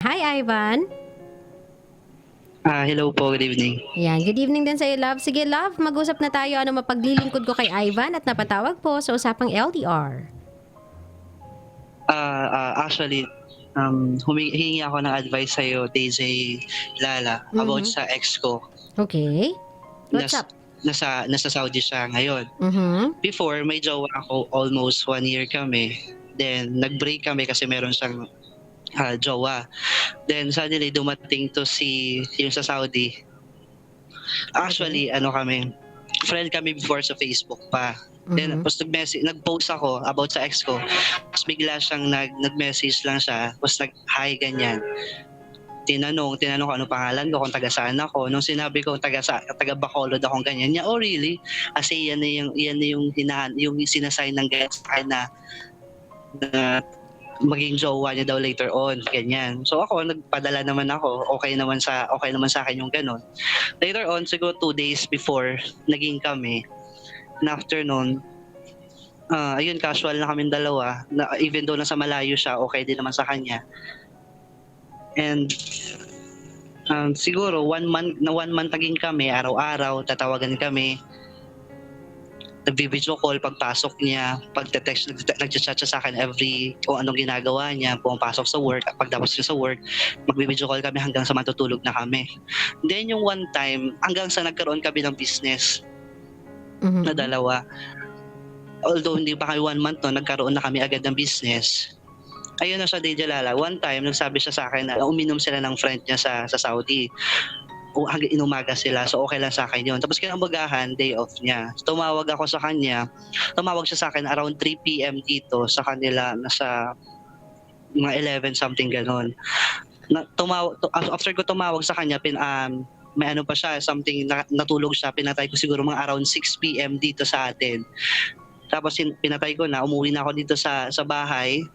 Hi, Ivan. Hello po, good evening. Yan, good evening din sa'yo, love. Sige, love, mag-usap na tayo. Ano mapaglilingkod ko kay Ivan at napatawag po sa Usapang LDR. Actually, humingi ako ng advice sa'yo, DJ Lala, about sa ex ko. Okay. What's up? Nasa Saudi siya ngayon. Before, may jowa ako, almost 1 year kami. Then, nag-break kami kasi meron siyang jowa. Then, suddenly, dumating to yung sa Saudi. Actually, friend kami before sa Facebook pa. Then, tapos nag-post ako about sa ex ko. Tapos bigla siyang nag-message lang siya. Tapos nag-hi, ganyan. Tinanong ko ano pangalan ko, kung taga saan ako. Nung sinabi ko taga Bacolod akong ganyan niya, oh really? Kasi yan na yung sinasign ng ganyan sa akin na maging jowa niya daw later on, ganyan. So ako, nagpadala naman ako, okay naman sa akin yung ganon. Later on, siguro 2 days before, naging kami. And after nun, ayun, casual na kaming dalawa. Na, even though nasa malayo siya, okay din naman sa kanya. And siguro 1 month naging kami, araw-araw, tatawagan kami. Nag-video call pagpasok niya, pagte-text, nag-chat siya sa akin kung anong ginagawa niya, pumapasok sa work, pagtapos niya sa work, mag-video call kami hanggang sa matutulog na kami. Then yung one time, hanggang sa nagkaroon kami ng business na dalawa. Although hindi pa kami 1 month nagkaroon na kami agad ng business. Ayun na siya, DJ Lala. One time, nagsabi siya sa akin na uminom sila ng friend niya sa Saudi. Hanggang inumaga sila, so okay lang sa akin yun. Tapos kinabagahan, day off niya. Tumawag ako sa kanya. Tumawag siya sa akin around 3 p.m. dito sa kanila, nasa mga 11 something ganon. After ko tumawag sa kanya, may ano pa siya, something, natulog siya, pinatay ko siguro mga around 6 p.m. dito sa atin. Tapos pinatay ko na, umuwi na ako dito sa bahay.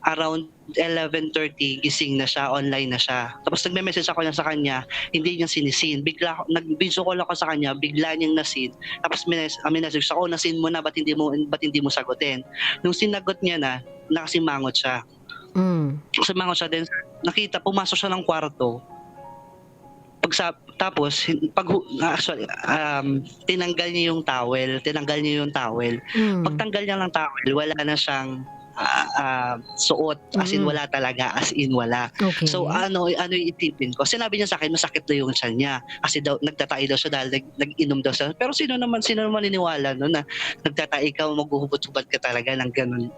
Around 11:30, gising na siya, online na siya. Tapos nagme-message ako sa kanya, hindi niya sinisin. Bigla, nag-video call ako sa kanya, bigla niyang nasin. Tapos message ako, nasin mo na, ba't hindi mo sagutin? Nung sinagot niya na, nakasimangot siya. Nakasimangot siya, then pumasok siya ng kwarto. Tapos tinanggal niya yung towel. Pagtanggal niya ng towel, wala na siyang suot, as in wala talaga, as in wala. Okay. So ano yung itipin ko? Sinabi niya sa akin, masakit na yung tiyan niya. Kasi daw, nagtatay daw siya dahil nag-inom daw siya. Pero sino naman niniwala no, na nagtatay ka, maghuhubot-hubad ka talaga ng ganun.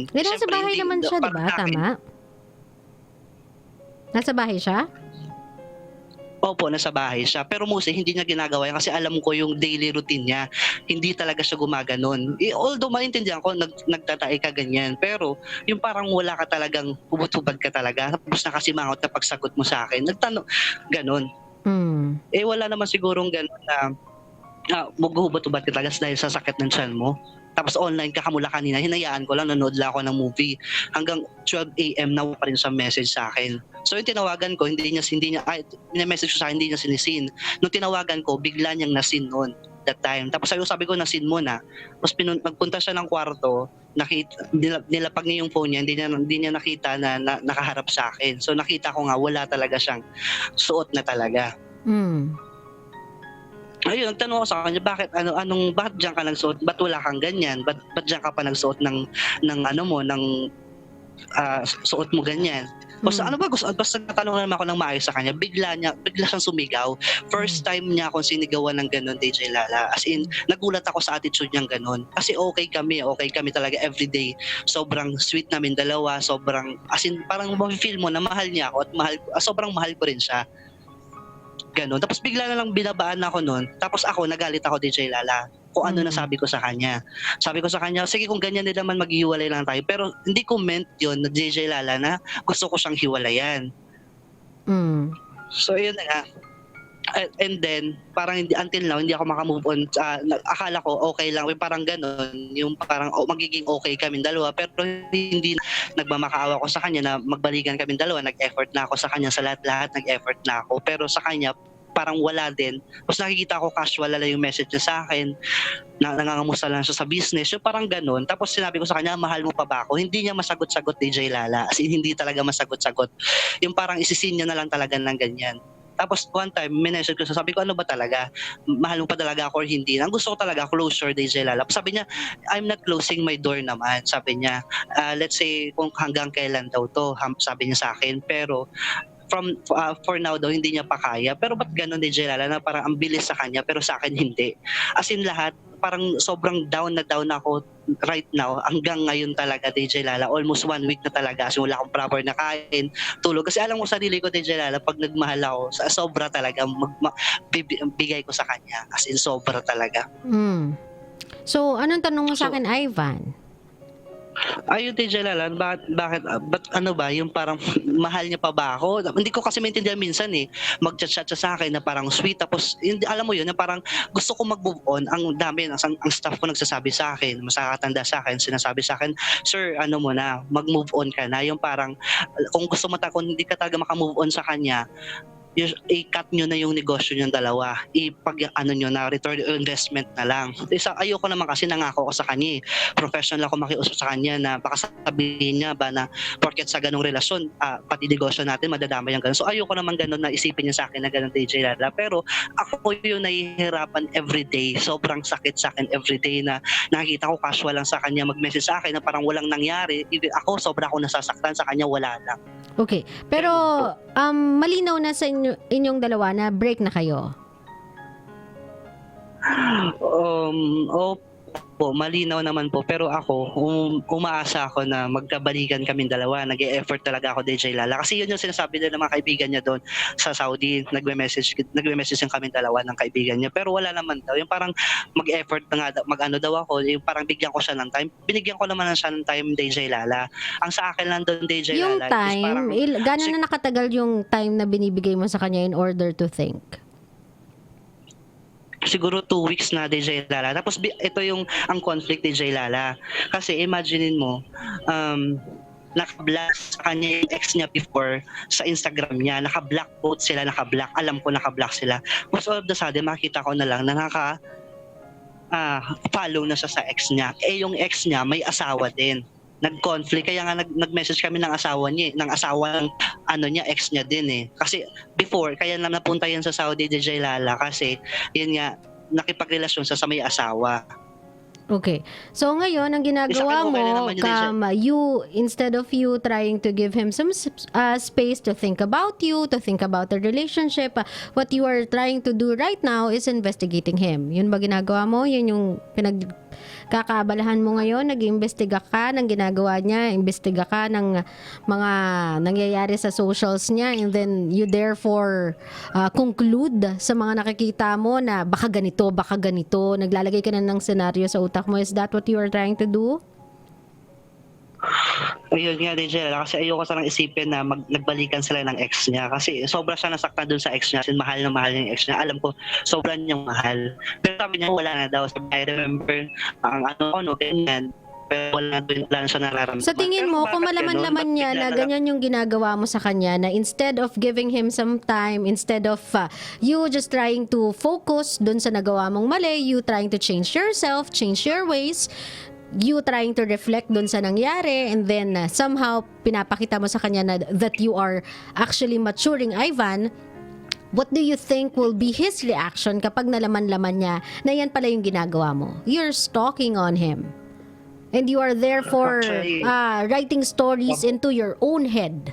Pero nasa bahay naman siya, diba? Tama? Nasa bahay siya? Opo, nasa bahay siya. Pero mostly, hindi niya ginagawa yan kasi alam ko yung daily routine niya. Hindi talaga siya gumaganon. Although maintindihan ko, nagtatae ka ganyan. Pero yung parang wala ka talagang hubot-hubad ka talaga. Tapos nakasimangot na pagsagot mo sa akin. Nagtanong, ganon. Wala naman sigurong ganon na maghuhubot-hubad ka talaga dahil sa sakit ng tiyan mo. Tapos online ka mula kanina, hinayaan ko lang, nanood lang ako ng movie. Hanggang 12 a.m. na pa rin siya message sa akin. So yung tinawagan ko, hindi niya message ko sa akin, hindi niya sinisin. Nung tinawagan ko, bigla niyang nasin noon, that time. Tapos sabi ko, nasin mo na. Tapos magpunta siya ng kwarto, nilapag niya yung phone niya, hindi niya nakita na nakaharap sa akin. So nakita ko nga, wala talaga siyang suot na talaga. Ayun, nagtanong ako sa kanya, bakit diyan ka nagsuot? Ba't wala kang ganyan? Ba't diyan ka pa nagsuot ng suot mo ganyan? Basta basta natanong naman ako ng maayos sa kanya, bigla siyang sumigaw. First time niya akong sinigawan ng ganun, DJ Lala. As in, nagulat ako sa attitude niyang ganun. Kasi okay kami talaga everyday. Sobrang sweet namin dalawa, as in, parang ma-feel mo na mahal niya ako at sobrang mahal ko rin siya. Ganon. Tapos bigla na lang binabaan ako noon. Tapos ako, nagalit ako, DJ Lala. Kung ano na sabi ko sa kanya. Sabi ko sa kanya, sige kung ganyan din naman, maghiwalay lang tayo. Pero hindi ko meant yun na DJ Lala na gusto ko siyang hiwalayan. So yun na nga. And then, parang until now, hindi ako makamove on. Akala ko okay lang, parang gano'n. Yung parang magiging okay kami dalawa. Pero hindi nagmamakaawa ko sa kanya na magbalikan kami dalawa. Nag-effort na ako sa kanya sa lahat-lahat. Nag-effort na ako. Pero sa kanya, parang wala din. Tapos nakikita ko casual lang yung message niya sa akin, nangangamusta lang siya sa business, yung parang ganun. Tapos sinabi ko sa kanya, mahal mo pa ba ako? Hindi niya masagot-sagot, DJ Lala. As in, hindi talaga masagot-sagot. Yung parang isisin niya na lang talaga ng ganyan. Tapos one time, minessage ko siya, sabi ko, ano ba talaga? Mahal mo pa talaga ako or hindi? Ang gusto ko talaga, closure, DJ Lala. Sabi niya, I'm not closing my door naman. Sabi niya, let's say, kung hanggang kailan daw to, sabi niya sa akin. Pero, for now daw, hindi niya pa kaya. Pero ba't ganun, DJ Lala, na parang ang bilis sa kanya, pero sa akin hindi. As in lahat, parang sobrang down na down ako right now hanggang ngayon talaga, DJ Lala. Almost 1 week na talaga. So wala akong proper na kain, tulog. Kasi alam mo sarili ko, DJ Lala, pag nagmahal ako, sobra talaga bigay ko sa kanya. As in sobra talaga. So, anong tanong mo sa akin, Ivan? Ayun, DJ Lala, bakit ano ba, yung parang mahal niya pa ba ako? Hindi ko kasi maintindihan minsan mag-chat siya sa akin na parang sweet, tapos alam mo yun, na parang gusto ko mag-move on. Ang dami, ang staff ko nagsasabi sa akin, masakatanda sa akin, sinasabi sa akin, sir, ano mo na, mag-move on ka na. Yung parang, kung gusto mo kung hindi ka talaga maka-move on sa kanya, i-cut nyo na yung negosyo nyo dalawa. Nyo na, return investment na lang. Ayoko naman kasi nangako ko sa kanya. Professional ako makiusap sa kanya na baka sabihin niya ba na porket sa ganong relasyon, pati negosyo natin madadamay yung ganun. So ayoko naman ganun na isipin niya sa akin na ganun, DJ Lala. Pero ako yung nahihirapan everyday. Sobrang sakit sa akin everyday na nakikita ko casual lang sa kanya mag-message sa akin na parang walang nangyari. Even ako, sobra ako nasasaktan, sa kanya wala lang. Okay. Pero, malinaw na sa inyong dalawa na break na kayo? Opo, malinaw naman po. Pero ako, umaasa ako na magkabalikan kaming dalawa. Nag-e-effort talaga ako, DJ Lala. Kasi yun yung sinasabi nila ng mga kaibigan niya doon sa Saudi. Nagme-message yung kaming dalawa ng kaibigan niya. Pero wala naman daw. Yung parang mag-effort na nga, mag-ano daw ako. Yung parang bigyan ko siya ng time. Binigyan ko naman siya ng time, DJ Lala. Ang sa akin lang doon, DJ Yung Lala, time, is parang, gano'n na nakatagal yung time na binibigay mo sa kanya in order to think? siguro 2 weeks na, DJ Lala. Tapos ito ang conflict, DJ Lala. Kasi imaginein mo, naka-block sa kanya yung ex niya before sa Instagram niya. Naka-block both sila, naka-block. Alam ko naka-block sila. Most of the sudden, makita ko na lang na follow na siya sa ex niya. Yung ex niya may asawa din. Nag-conflict, kaya nga nag-message kami ng asawa niya, ng asawa ng ex niya din Kasi before, kaya na napunta yan sa Saudi, DJ Lala, kasi yun nga, nakipagrelasyon sa may asawa. Okay. So ngayon, ang ginagawa mo, instead of you trying to give him some space to think about you, to think about the relationship, what you are trying to do right now is investigating him. Yun ba ginagawa mo? Yun yung kakabalahan mo ngayon? Nag-iimbestiga ka ng ginagawa niya, imbestiga ka ng mga nangyayari sa socials niya, and then you therefore conclude sa mga nakikita mo na baka ganito, naglalagay ka na ng senaryo sa utak mo. Is that what you are trying to do? Ayun nga, DJ Lala, kasi ayoko sanang isipin na nagbalikan sila ng ex niya, kasi sobra siya nasaktan dun sa ex niya, kasi mahal na mahal yung ex niya. Alam ko, sobra niyang mahal. Pero sabi niya, wala na daw. Sabi, I remember, ganyan. Pero wala na siya nararamdaman. Sa tingin mo, kung malaman-laman niya na ganyan yung ginagawa mo sa kanya, na instead of giving him some time, instead of you just trying to focus dun sa nagawa mong mali, you trying to change yourself, change your ways, you trying to reflect dun sa nangyari, and then somehow pinapakita mo sa kanya na that you are actually maturing, Ivan, what do you think will be his reaction kapag nalaman-laman niya na yan pala yung ginagawa mo? You're stalking on him. And you are therefore writing stories into your own head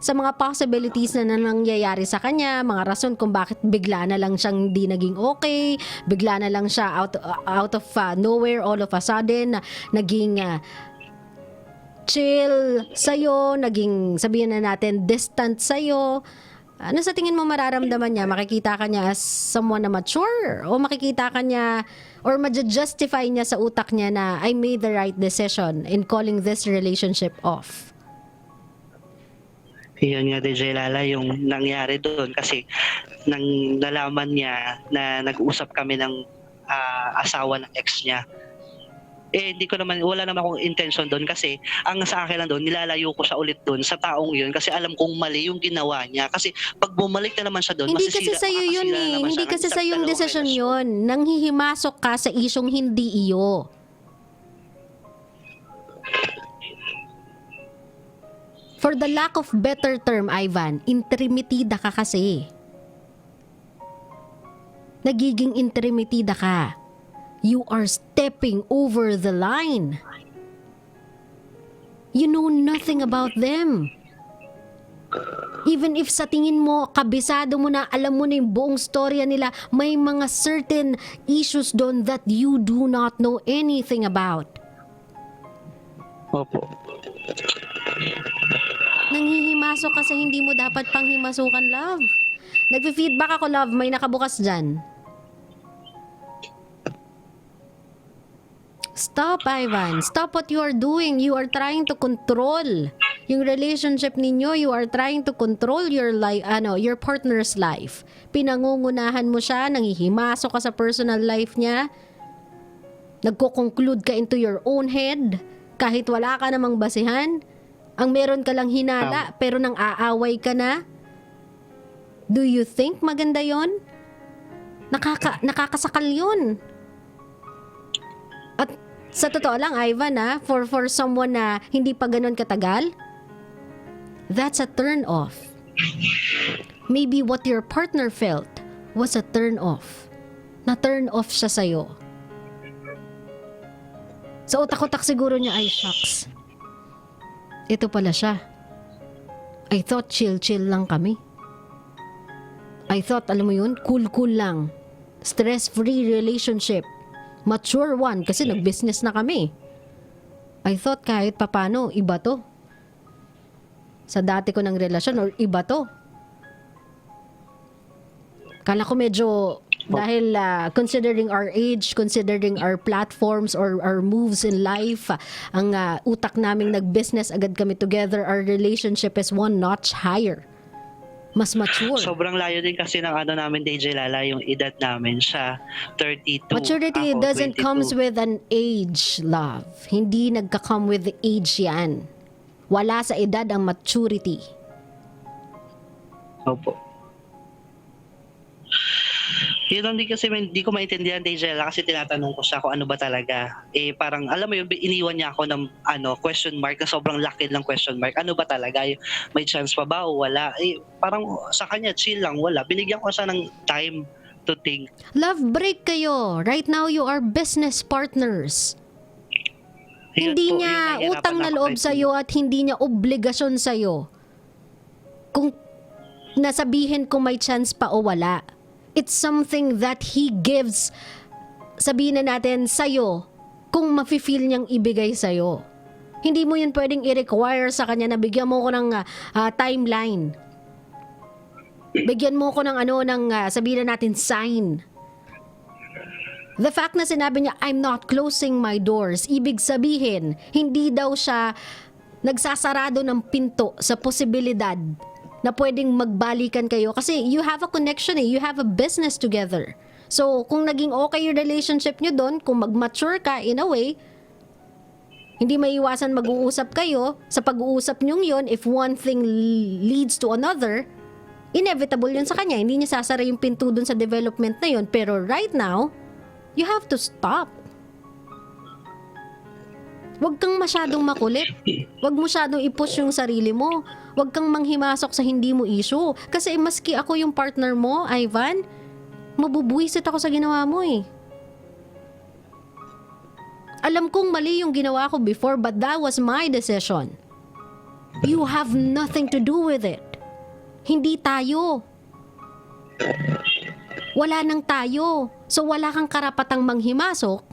sa mga possibilities na nangyayari sa kanya, mga rason kung bakit bigla na lang siyang hindi naging okay, bigla na lang siya out of nowhere, all of a sudden, naging chill sa'yo, naging, sabihin na natin, distant sa'yo. Ano sa tingin mo mararamdaman niya? Makikita ka niya as someone na mature? O makikita ka niya, or ma-justify niya sa utak niya na I made the right decision in calling this relationship off? Yun nga, DJ Lala, yung nangyari doon, kasi nang nalaman niya na nag-usap kami ng asawa ng ex niya, hindi ko naman, wala naman akong intention doon kasi ang sa akin lang doon, nilalayo ko siya ulit doon sa taong yun kasi alam kong mali yung ginawa niya. Kasi pag bumalik na naman siya doon, Hindi kasi sa'yo yun eh. Hindi kasi sa'yo yung desisyon yun. Nanghihimasok ka sa isyong hindi iyo. For the lack of better term, Ivan, intrimitida ka kasi. Nagiging intrimitida ka. You are stepping over the line. You know nothing about them. Even if sa tingin mo, kabisado mo na, alam mo na yung buong storya nila, may mga certain issues doon that you do not know anything about. Opo. Nanghihimasok ka sa hindi mo dapat panghimasukan, love. Nagfi-feedback ako, love. May nakabukas dyan. Stop, Ivan. Stop what you are doing. You are trying to control yung relationship ninyo. You are trying to control your life, your partner's life. Pinangungunahan mo siya, nanghihimasok ka sa personal life niya. Nagko-conclude ka into your own head kahit wala ka namang basihan. Ang meron ka lang hinala pero nang aaway ka na. Do you think maganda yon? Nakakasakal yon. At sa totoo lang, Ivan, for someone na hindi pa ganun katagal, that's a turn off. Maybe what your partner felt was a turn off. Na-turn off siya sa'yo. Sa utak-utak siguro niya, ay shucks. Ito pala siya. I thought chill-chill lang kami. I thought, alam mo yun, cool-cool lang. Stress-free relationship. Mature one kasi nag-business na kami. I thought kahit papano, iba to. Sa dati ko ng relasyon or iba to. Kala ko medyo dahil considering our age, considering our platforms or our moves in life, ang utak naming nag-business agad kami together, our relationship is one notch higher. Mas mature. Sobrang layo din kasi ng namin, DJ Lala, yung edad namin siya, 32. Maturity ako, doesn't 22. comes with an age, love. Hindi nagka-come with age yan. Wala sa edad ang maturity. Opo. Yun lang din kasi hindi ko maintindihan, DJ Lala, kasi tinatanong ko siya kung ano ba talaga. Parang, alam mo yun, iniwan niya ako ng question mark, na sobrang laki ng question mark. Ano ba talaga? May chance pa ba o wala? Parang sa kanya, chill lang, wala. Binigyan ko siya ng time to think. Love break kayo. Right now, you are business partners. Yun Hindi po, niya yun, utang na nahihirapan loob ako sa'yo at hindi niya obligasyon sa'yo. Kung nasabihin kung may chance pa o wala. It's something that he gives, sabihin na natin, sa'yo, kung mafe-feel niyang ibigay sa'yo. Hindi mo yun pwedeng i-require sa kanya na bigyan mo ko ng timeline. Bigyan mo ko ng sabihin na natin, sign. The fact na sinabi niya, I'm not closing my doors, ibig sabihin, hindi daw siya nagsasarado ng pinto sa posibilidad na pwedeng magbalikan kayo kasi you have a connection you have a business together. So, kung naging okay yung relationship nyo doon, kung mag-mature ka in a way, hindi maiwasan mag-uusap kayo. Sa pag-uusap nyong yun, if one thing leads to another, inevitable yun sa kanya. Hindi niya sasara yung pinto doon sa development na yun. Pero right now, you have to stop. Huwag kang masyadong makulit. Huwag masyadong i-push yung sarili mo. Huwag kang manghimasok sa hindi mo issue. Kasi maski ako yung partner mo, Ivan, mabubuwisit ako sa ginawa mo eh. Alam kong mali yung ginawa ko before, but that was my decision. You have nothing to do with it. Hindi tayo. Wala nang tayo. So wala kang karapatang manghimasok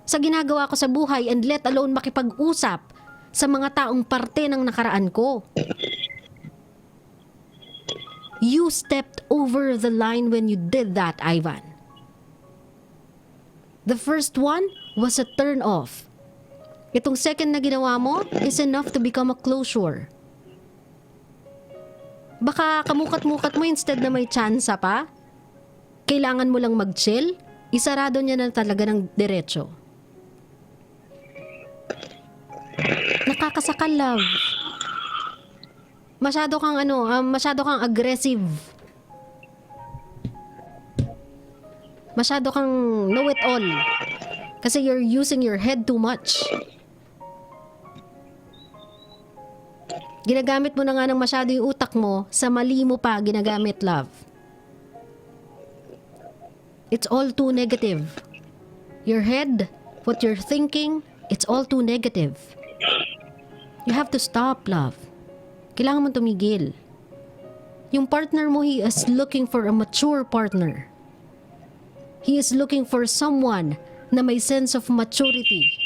sa ginagawa ko sa buhay and let alone makipag-usap sa mga taong parte ng nakaraan ko. You stepped over the line when you did that, Ivan. The first one was a turn off. Itong second na ginawa mo is enough to become a closure. Baka kamukat-mukat mo instead na may chance pa. Kailangan mo lang mag-chill. Isarado niya na talaga ng diretso. nakakasakal, love. Masyado kang masyado kang aggressive. Masyado kang know-it-all. Kasi you're using your head too much. Ginagamit mo na nga ng masyado yung utak mo, sa mali mo pa ginagamit, love. It's all too negative. Your head, what you're thinking, it's all too negative. You have to stop, love. Kailangan mo tumigil. Yung partner mo, he is looking for a mature partner. He is looking for someone na may sense of maturity.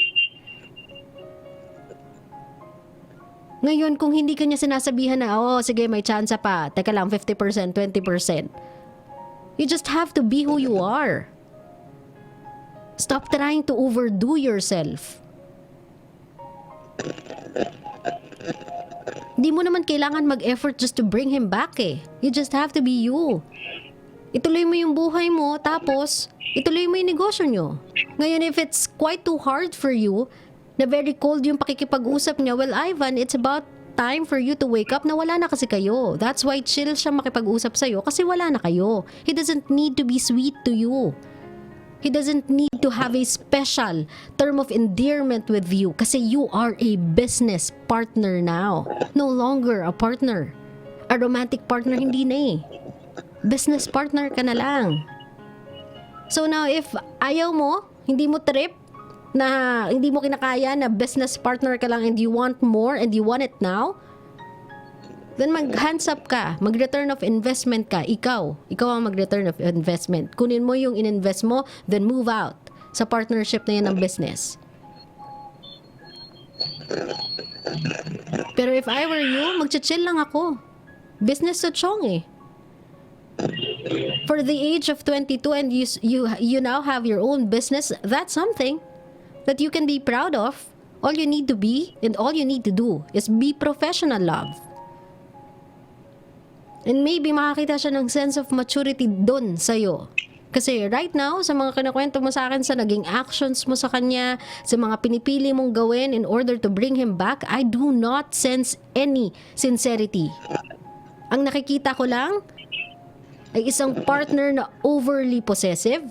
Ngayon, kung hindi ka niya sinasabihan na, oh, sige, may chance pa. Teka lang, 50%, 20%. You just have to be who you are. Stop trying to overdo yourself. Di mo naman kailangan mag-effort just to bring him back eh. You just have to be you. Ituloy mo yung buhay mo, tapos ituloy mo yung negosyo nyo. Ngayon, if it's quite too hard for you, na very cold yung pakikipag-usap niya, well, Ivan, it's about time for you to wake up na wala na kasi kayo. That's why chill siya makipag-usap sa'yo kasi wala na kayo. He doesn't need to be sweet to you. He doesn't need to have a special term of endearment with you kasi you are a business partner now. No longer a partner. A romantic partner, hindi na eh. Business partner ka na lang. So now, if ayaw mo, hindi mo trip, na hindi mo kinakaya na business partner ka lang and you want more and you want it now, then mag-hands up ka, mag-return of investment ka, ikaw ang mag-return of investment. Kunin mo yung in-invest mo, then move out sa partnership na yan ng business. Pero if I were you, mag-chill lang ako. Business sa chong eh. For the age of 22 and you now have your own business, that's something that you can be proud of. All you need to be and all you need to do is be professional, love. And maybe makakita siya ng sense of maturity dun sa'yo. Kasi right now, sa mga kinakwento mo sa akin, sa naging actions mo sa kanya, sa mga pinipili mong gawin in order to bring him back, I do not sense any sincerity. Ang nakikita ko lang ay isang partner na overly possessive,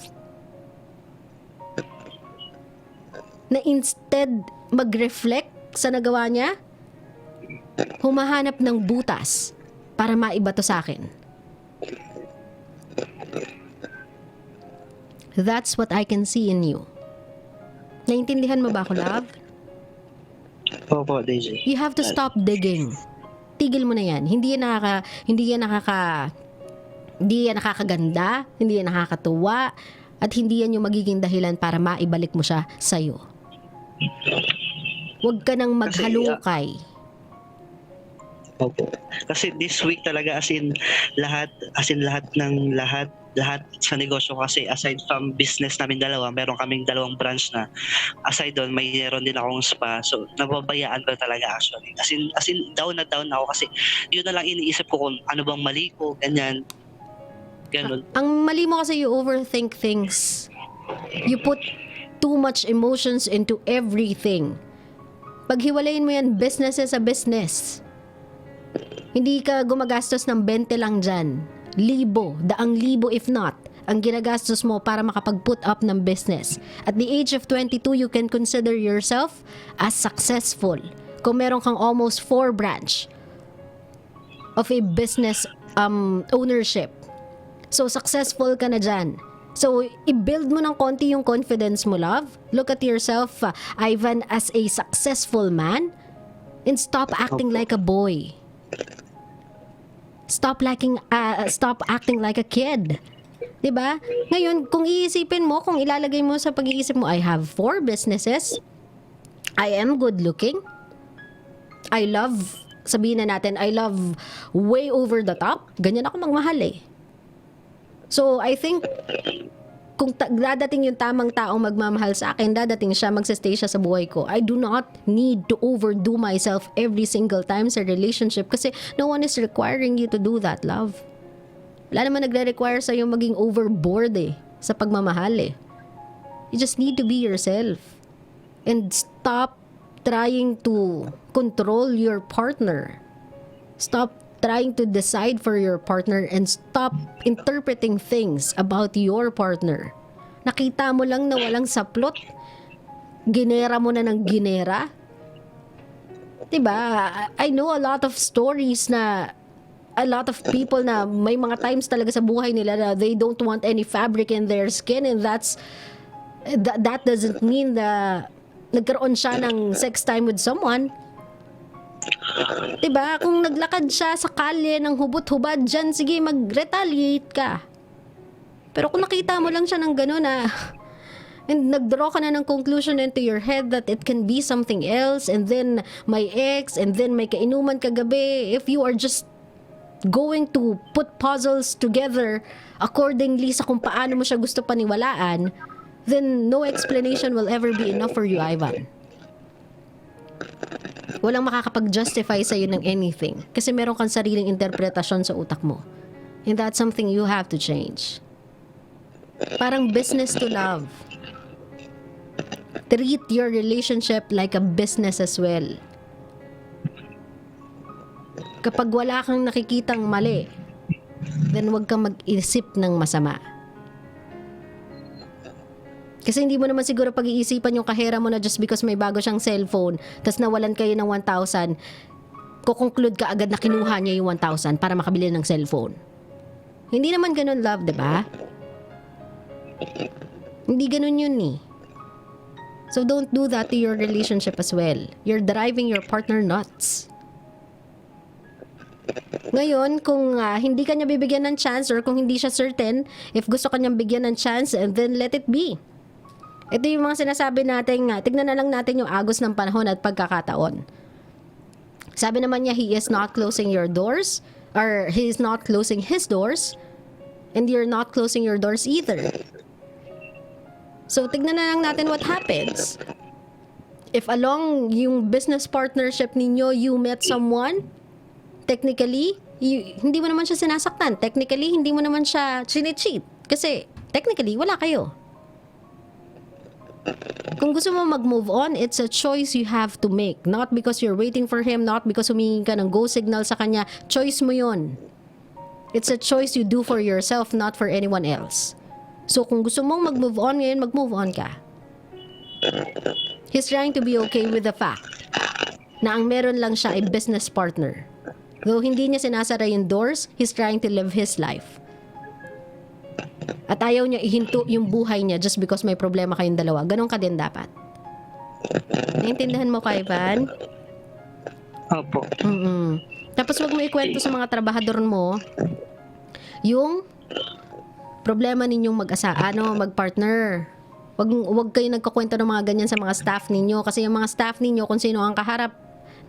na instead mag-reflect sa nagawa niya, humahanap ng butas para maibato sa akin. That's what I can see in you. Naintindihan mo ba ako, love? Opo, DJ. You have to stop digging. Tigil mo na yan. Hindi yan nakakaganda, hindi yan nakakatuwa, at hindi yan yung magiging dahilan para maibalik mo siya sa'yo. Huwag ka nang maghalukay. Opo. Kasi this week talaga as in lahat sa negosyo, kasi aside from business namin dalawa, meron kaming dalawang branch na. Aside doon, mayroon din akong spa. So, nababayaan ko talaga actually. As in down na down ako kasi yun na lang iniisip ko kung ano bang mali ko, ganyan. Ganun. Ang mali mo kasi you overthink things. You put too much emotions into everything. Paghiwalayin mo yan, business is a business. Hindi ka gumagastos ng 20 lang dyan. Daang libo if not, ang ginagastos mo para makapag-put up ng business. At the age of 22, you can consider yourself as successful. Kung meron kang almost 4 branch of a business ownership. So, successful ka na dyan. So, i-build mo ng konti yung confidence mo, love. Look at yourself, Ivan, as a successful man. And stop acting like a boy. Stop acting like a kid. 'Di ba? Ngayon, kung iisipin mo, kung ilalagay mo sa pag-iisip mo, I have 4 businesses. I am good looking. I love, sabihin na natin, I love way over the top. Ganyan ako magmahal eh. So, I think, kung dadating yung tamang taong magmamahal sa akin, dadating siya, magsastay siya sa buhay ko. I do not need to overdo myself every single time sa relationship kasi no one is requiring you to do that, love. Wala naman nagre-require sa'yo maging overboard eh, sa pagmamahal eh. You just need to be yourself. And stop trying to control your partner. Stop trying to decide for your partner and stop interpreting things about your partner. Nakita mo lang na walang saplot, ginera mo na ng ginera. Diba? I know a lot of stories na a lot of people na may mga times talaga sa buhay nila na they don't want any fabric in their skin, and that doesn't mean na nagkaroon siya ng sex time with someone. Diba? Kung naglakad siya sa kalye ng hubot-hubad dyan, sige, mag-retaliate ka. Pero kung nakita mo lang siya ng gano'n na and nag-draw ka na ng conclusion into your head that it can be something else, and then may ex, and then may kainuman kagabi, if you are just going to put puzzles together accordingly sa kung paano mo siya gusto paniwalaan, then no explanation will ever be enough for you, Ivan. Walang makakapag-justify sa'yo ng anything kasi meron kang sariling interpretasyon sa utak mo. And that's something you have to change. Parang business to love. Treat your relationship like a business as well. Kapag wala kang nakikitang mali, then huwag kang mag-isip ng masama. Kasi hindi mo naman siguro pag-iisipan yung kahera mo na just because may bago siyang cellphone, tas nawalan kayo ng 1,000, kukonclude ka agad na kinuha niya yung 1,000 para makabili ng cellphone. Hindi naman ganun, love, diba? Hindi ganun yun eh. So don't do that to your relationship as well. You're driving your partner nuts. Ngayon, kung hindi ka niya bibigyan ng chance or kung hindi siya certain, if gusto ka niyang bigyan ng chance, then let it be. Ito yung mga sinasabi natin, tignan na lang natin yung agos ng panahon at pagkakataon. Sabi naman niya, he is not closing your doors, or he is not closing his doors, and you're not closing your doors either. So, tignan na lang natin what happens. If along yung business partnership ninyo, you met someone, technically, hindi mo naman siya sinasaktan. Technically, hindi mo naman siya chine-cheat. Kasi, technically, wala kayo. Kung gusto mo mag-move on, it's a choice you have to make. Not because you're waiting for him, not because humingi ka ng go signal sa kanya. Choice mo yun. It's a choice you do for yourself, not for anyone else. So, kung gusto mong mag-move on ngayon, mag-move on ka. He's trying to be okay with the fact na ang meron lang siya ay business partner. Though hindi niya sinasara yung doors, he's trying to live his life. At ayaw niya ihinto yung buhay niya just because may problema kayong dalawa. Ganon ka din dapat. Naintindihan mo, Ivan? Opo. Tapos wag mo ikwento sa mga trabahador mo yung problema ninyong magpartner. Wag kayo nagkukwento ng mga ganyan sa mga staff ninyo kasi yung mga staff ninyo, kung sino ang kaharap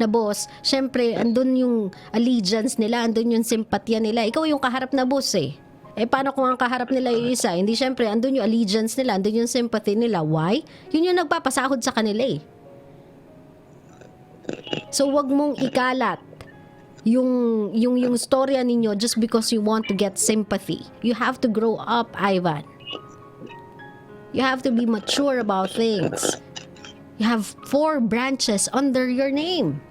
na boss, syempre andun yung allegiance nila, andun yung simpatya nila. Ikaw yung kaharap na boss eh. Paano kung ang kaharap nila yung isa? Hindi, syempre andun yung allegiance nila, andun yung sympathy nila. Why? Yun yung nagpapasahod sa kanila eh. So wag mong ikalat yung storya ninyo just because you want to get sympathy. You have to grow up, Ivan. You have to be mature about things. You have 4 branches under your name.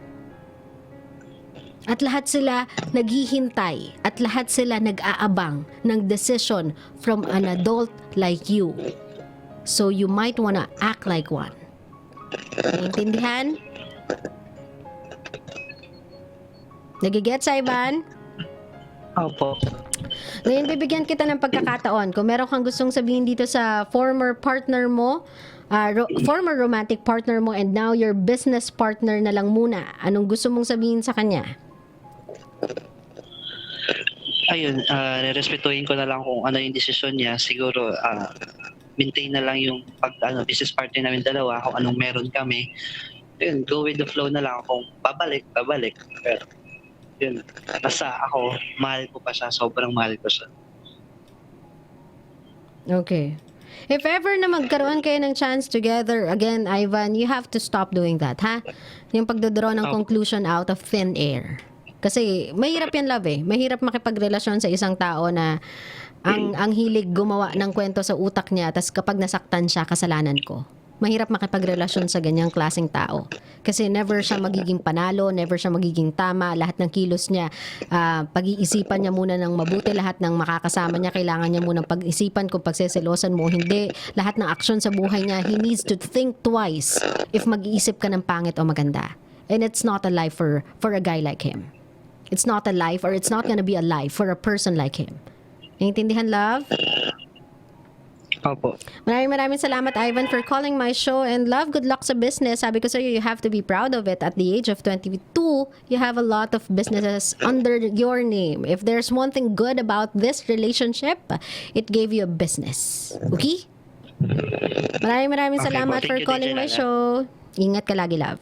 At lahat sila naghihintay at lahat sila nag-aabang ng decision from an adult like you. So you might wanna act like one. Naintindihan? Nagigets, Ivan? Opo. Ngayon, bibigyan kita ng pagkakataon. Kung meron kang gustong sabihin dito sa former partner mo, former romantic partner mo, and now your business partner na lang muna, anong gusto mong sabihin sa kanya? Ayun, respetuhin ko na lang kung ano yung desisyon niya. Siguro, maintain na lang yung business partner namin dalawa, kung anong meron kami. Yun, go with the flow na lang. Kung babalik. Pero, yun, basta ako, mahal ko pa siya. Sobrang mahal ko siya. Okay. If ever na magkaroon kayo ng chance together, again, Ivan, you have to stop doing that, ha? Yung pagdodraw ng conclusion out of thin air. Kasi mahirap yan, love eh. Mahirap makipagrelasyon sa isang tao na ang hilig gumawa ng kwento sa utak niya, tas kapag nasaktan siya, kasalanan ko. mahirap makipagrelasyon sa ganyang klaseng tao. Kasi never siya magiging panalo, never siya magiging tama. Lahat ng kilos niya, pag-iisipan niya muna ng mabuti. Lahat ng makakasama niya, kailangan niya munang pag-isipan kung pagseselosan mo o hindi. Lahat ng aksyon sa buhay niya, he needs to think twice if mag-iisip ka ng pangit o maganda. And it's not a life for a guy like him. It's not a life, or it's not gonna be a life for a person like him. Naiintindihan, love? Opo. Maraming salamat, Ivan, for calling my show. And love, good luck sa business. Sabi ko sa'yo, you have to be proud of it. At the age of 22, you have a lot of businesses under your name. If there's one thing good about this relationship, it gave you a business. Okay? Maraming Okay po. salamat Thank for you, calling DJ my Lala. show. Ingat ka lagi, love.